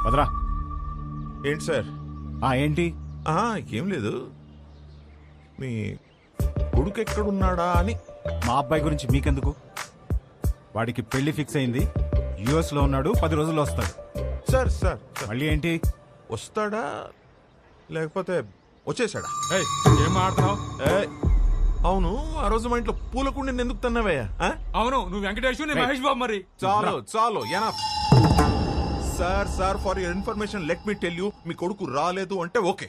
వదరా. ఏంటి సార్? ఏంటి? ఏం లేదు, మీ కొడుకు ఎక్కడున్నాడా అని. మా అబ్బాయి గురించి మీకెందుకు? వాడికి పెళ్లి ఫిక్స్ అయింది, యుఎస్ లో ఉన్నాడు, 10 రోజుల్లో వస్తాడు. సార్ సార్ మళ్ళీ ఏంటి? వస్తాడా లేకపోతే వచ్చేసాడా? ఏం మాట్లాడుతున్నావు? అవును, ఆ రోజు మా ఇంట్లో పూలకుండి ఎందుకు తన్నావయ్యా? అవును, నువ్వు వెంకటేష్, నేను మహేష్ బాబు. మరి చాలు చాలు, enough. Sir sir, for your information let me tell you, మీ కొడుకు రాలేదు అంటే ఓకే,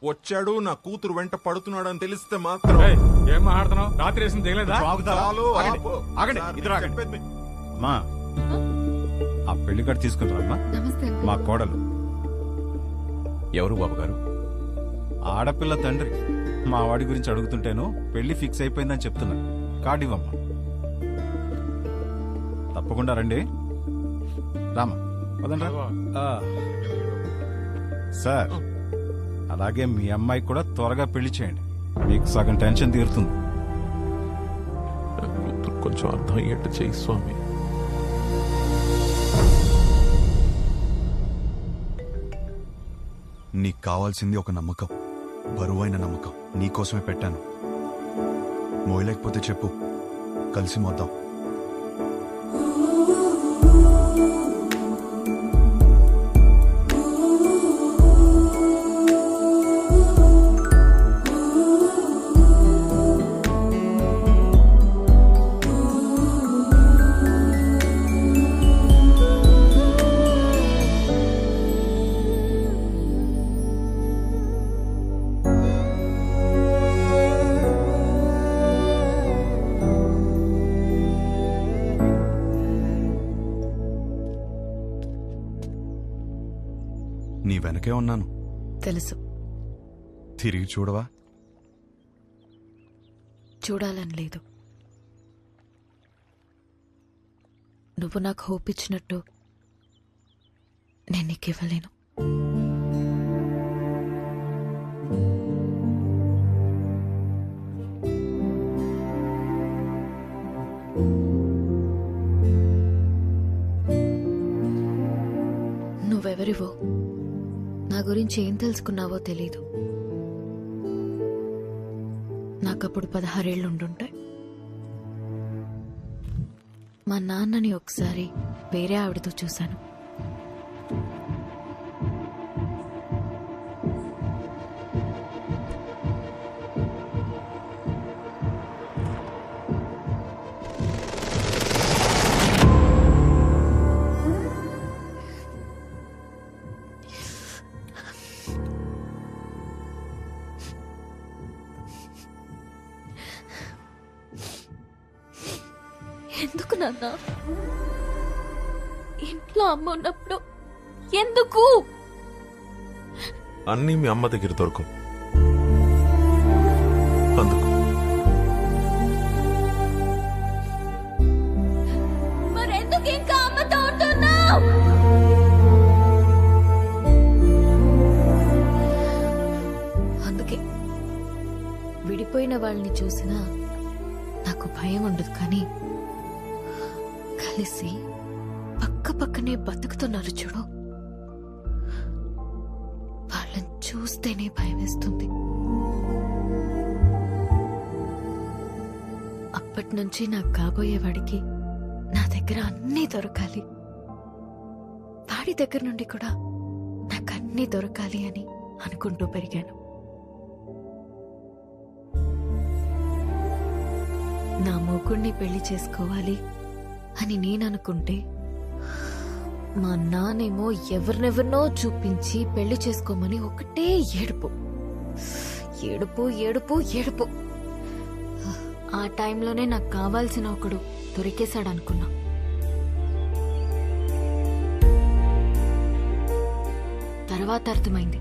వచ్చాడు నా కూతురు వెంట పడుతున్నాడు అని తెలిస్తే మాత్రం. ఏం మాట్లాడుతున్నావు? రాత్రి వేసింది తెలియదా? చాలు, ఆగండి, ఇద్దరు ఆగండి. అమ్మా, ఆ పెళ్లి కార్డు తీసుకుంటారమ్మా. మా కోడలు. ఎవరు బాబు గారు? ఆడపిల్ల తండ్రి. మా వాడి గురించి అడుగుతుంటేను పెళ్లి ఫిక్స్ అయిపోయిందని చెప్తున్నా. కార్డు ఇవ్వమ్మా. తప్పకుండా రండి. రామా, వదండ్రా. సార్, అలాగే మీ అమ్మాయి కూడా త్వరగా పెళ్లి చేయండి, మీకు సగం టెన్షన్ తీరుతుంది. కొంచెం అర్థం అయ్యేట్టు చేయి స్వామి. నీకు కావాల్సింది ఒక నమ్మకం, బరువైన నమ్మకం. నీకోసమే పెట్టాను. మోయలేకపోతే చెప్పు, కలిసి మోద్దాం. నీ వెనకే ఉన్నాను. తెలుసు. తిరిగి చూడవా? చూడాలని లేదు. నువ్వు నాకు హోప్ ఇచ్చినట్టు నేను నీకు ఇవ్వలేను. నువ్వెవరివో, నా గురించి ఏం తెలుసుకున్నావో తెలీదు. నాకప్పుడు 16 ఏళ్ళు ఉండుంటాయి. మా నాన్నని ఒకసారి వేరే ఆవిడతో చూశాను. ఎందుకు నాన్న? ఇంట్లో అమ్మ ఉన్నప్పుడు ఎందుకు? అన్నీ మీ అమ్మ దగ్గర దొరకవు, అందుకు. మరెందుకు ఇంకా అమ్మతో ఉంటున్నావు? అందుకే విడిపోయిన వాళ్ళని చూసినా నాకు భయం ఉండదు, కానీ కలిసి పక్క పక్కనే బతుకుతున్నారు చూడు, వాళ్ళని చూస్తేనే భయం వేస్తుంది. అప్పటి నుంచి నాకు కాబోయేవాడికి నా దగ్గర అన్నీ దొరకాలి, వాడి దగ్గర నుండి కూడా నాకు అన్నీ దొరకాలి అని అనుకుంటూ పెరిగాను. నా మూకుణ్ణి పెళ్లి చేసుకోవాలి అని నేననుకుంటే మా నానేమో ఎవరినెవరినో చూపించి పెళ్లి చేసుకోమని ఒకటే ఏడుపు ఏడుపు ఏడుపు ఏడుపు. ఆ టైంలోనే నాకు కావాల్సిన ఒకడు దొరికేశాడనుకున్నా. తర్వాత అర్థమైంది,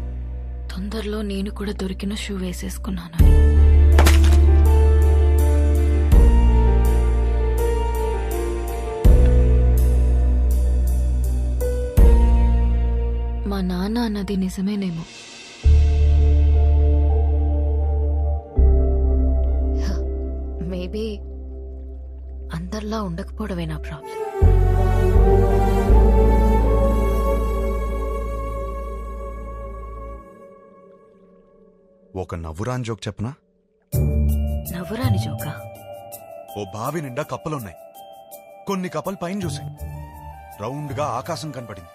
తొందరలో నేను కూడా దొరికిన షూ వేసేసుకున్నానని. మా నాన్న అన్నది నిజమేనేమో. మేబీ అందరిలా ఉండకపోవడమే నా ప్రాబ్లం. ఒక నవ్వురాని జోక్ చెప్పనా? నవ్వురాని జోకా? ఓ బావి నిండా కప్పలున్నాయి. కొన్ని కప్పలు పైన చూసాయి. రౌండ్గా ఆకాశం కనపడింది.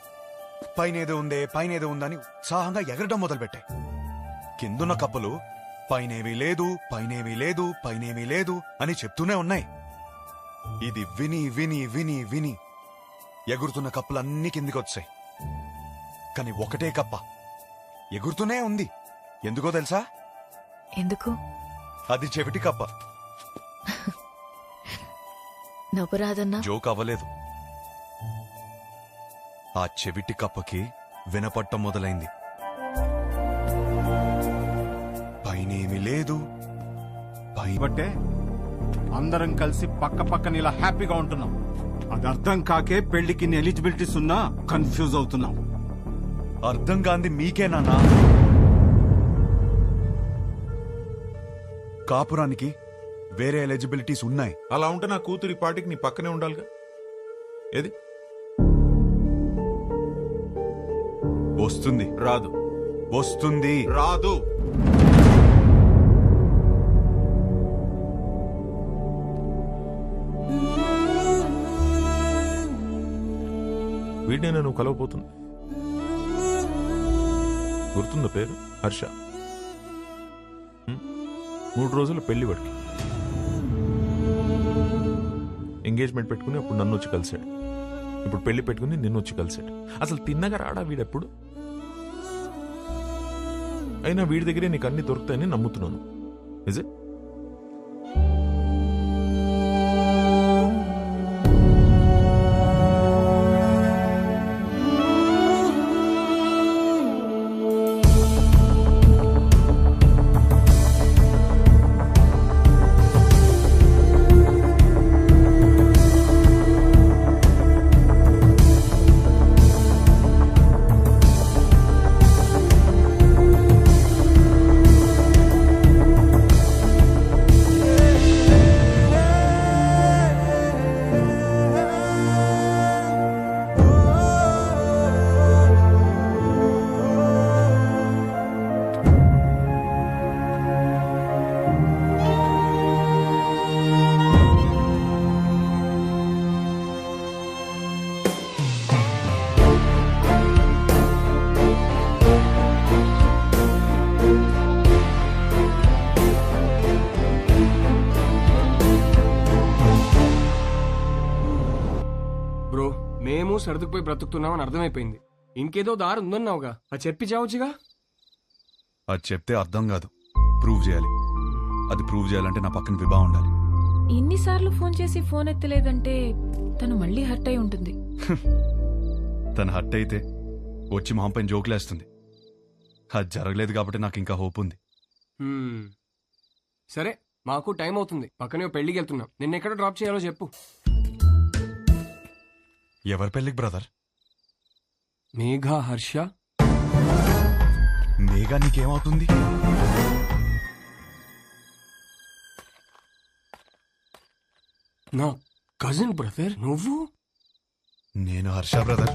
పైనేదో ఉందని ఉత్సాహంగా ఎగరడం మొదలుపెట్టాయి. కిందున్న కప్పలు పైనేమీ లేదు, పైనేమీ లేదు, పైనేమీ లేదు అని చెప్తూనే ఉన్నాయి. ఇది విని విని విని విని ఎగురుతున్న కప్పలన్నీ కిందికొచ్చాయి. కాని ఒకటే కప్ప ఎగురుతూనే ఉంది. ఎందుకో తెలుసా? ఎందుకు? అది చెవిటి కప్ప. నవ్వురాదన్నా? జోక్ అవ్వలేదు. ఆ చెవిటి కప్పకి వినపట్టం మొదలైంది. పైనేమి లేదు, బట్టే అందరం కలిసి పక్క పక్కన ఇలా హ్యాపీగా ఉంటున్నాం. అది అర్థం కాకే పెళ్లికి ఎలిజిబిలిటీస్ ఉన్నా కన్ఫ్యూజ్ అవుతున్నాం. అర్థం కాంది మీకేనా? కాపురానికి వేరే ఎలిజిబిలిటీస్ ఉన్నాయి. అలా ఉంటే నా కూతురి పాటికి నీ పక్కనే ఉండాలిగా. ఏది వస్తుంది. రాదు. వస్తుంది. రాదు. వీడినే నువ్వు కలవపోతుంది. గుర్తుందా పేరు? హర్ష. 3 రోజుల పెళ్లి వాడికి. ఎంగేజ్మెంట్ పెట్టుకుని అప్పుడు నన్ను వచ్చి కలిశాడు. ఇప్పుడు పెళ్లి పెట్టుకుని నిన్ను వచ్చి కలిశాడు. అసలు తిన్నగా రాడా వీడెప్పుడు? అయినా వీడి దగ్గరే నీకు అన్ని దొరుకుతాయని నమ్ముతున్నాను. Is it? బ్రో, మేము సర్దుకుపోయి బ్రతుకుతున్నామని అర్థమైపోయింది. ఇంకేదో దారి ఉందన్నావుగా, అది చెప్పి చావచ్చుగా. అది చెప్తే అర్థం కాదు, ప్రూవ్ చేయాలి. అది ప్రూవ్ చేయాలంటే నా పక్కన విభా ఉండాలి. ఇన్నిసార్లు ఫోన్ చేసి ఫోన్ ఎత్తలేదంటే తను మళ్ళీ హర్ట్ అయి ఉంటుంది. తను హర్ట్ అయితే వచ్చి మొహం పైన జోకులేస్తుంది. అది జరగలేదు కాబట్టి నాకు ఇంకా హోప్ ఉంది. సరే, మాకు టైం అవుతుంది. పక్కనే పెళ్లికి వెళ్తున్నాం. నిన్నెక్కడ డ్రాప్ చేయాలో చెప్పు. ఎవరి పెళ్ళికి బ్రదర్? మేఘా, హర్ష. మేఘా నీకేమవుతుంది? నా కజిన్ బ్రదర్ నువ్వు. నేను హర్ష బ్రదర్.